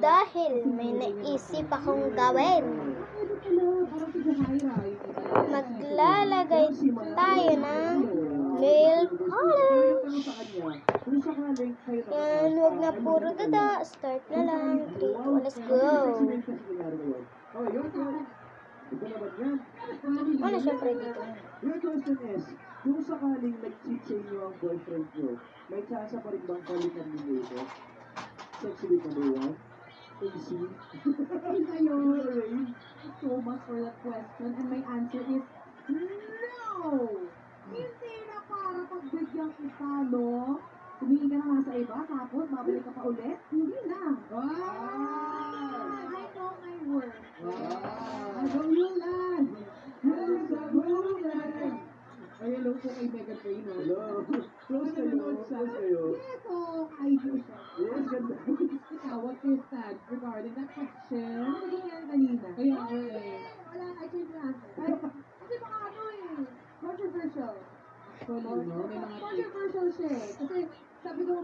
Dahil may naisip akong gawin. Maglalagay tayo ng nail polish. Yan, huwag na puro dada. Start na lang. 3, 2, let's go. Ano syempre dito? Your question is, kung sakaling nag-cheat sa inyo ang boyfriend nyo, may chance pa rin bang balikan ninyo ito? Sexually number 1? Easy. Thank you so much for that question, and my answer is no! Hindi na para pagbigyan kita, no? Tumingin ka na nga sa iba, tapos babalik ka pa ulit? Hindi na. I know my worth. Magulan! Ay, hello po kay Megan Payno. Hello. Close kayo. Yes, so, I do siya. Yes, ganda. Ikaw, what's your stand regarding that question? Naging yan kanina. Kaya ako Wala, I change my answer. Kasi baka ano controversial. Controversial siya eh. Kasi sabi ko,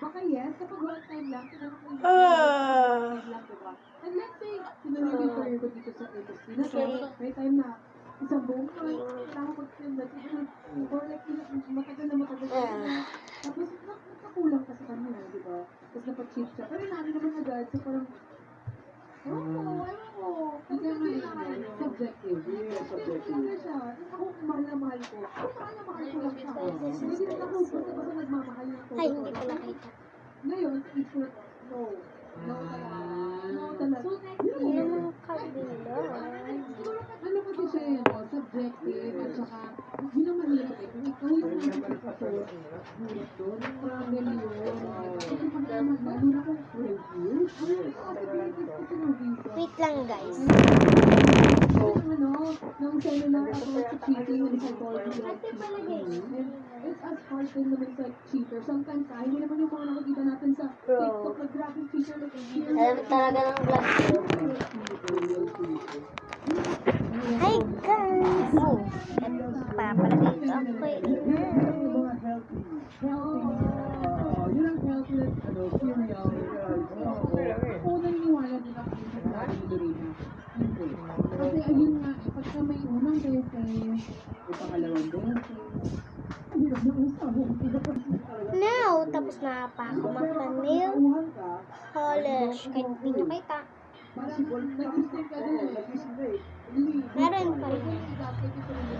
baka yes, kapag one time lang, tinanong ko yung lang, diba? And let's say, tinanong yung career ko dito sa industry na so, may time na isang buong kailangan mag-film na or like, matagal na tapos, nakakulang ka sa kanya, diba? Tapos napag-cheat siya. Pero namin naman agad, so parang, ewan ko. Subjective. Yes, subjective. Kasi siya, ako mahal na mahal ko. Kung mahal na mahal ko lang siya. Hindi rin ako basta nagmamahal yung Ay, hindi ko nakita. Ngayon, it's for no. No talaga. No talaga. So next year, Yung kabila. ano kasi siya yun, subjective, at saka, hindi naman hirap eh. Kung ikaw yung nagpapasok, hirap doon, yung problem yun. Kasi pag naman, lalo na kung reviews, Wait lang guys. ng seminar about sa cheating and psychology of cheating. And it's as hard din naman sa cheater. Sometimes, hindi naman yung mga nakikita natin sa TikTok na graphic cheater like Alam talaga ng vlog ko. Hi guys! Papalagay ito ako eh. Yun ang healthless, serial. Ako naniniwala din ako sa sinabi ni Lorena. Kasi ayun nga, pagka may unang beses, may pangalawang beses, ang hirap na usapin. Now, tapos na pa ako magpa-nail polish. Kahit hindi nyo kita. Nag-mistake ka din eh. Meron pa rin.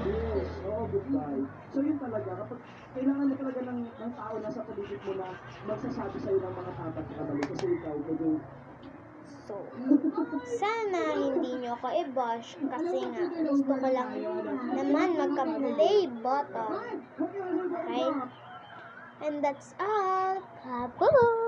Yes, oo, goodbye. So yun talaga, kapag kailangan na talaga ng tao na sa paligid mo na magsasabi sa'yo ng mga tama at kabali kasi ikaw, medyo So, sana hindi nyo ako i-bash kasi nga gusto ko lang naman magka-play button. Right? And that's all. Bye-bye!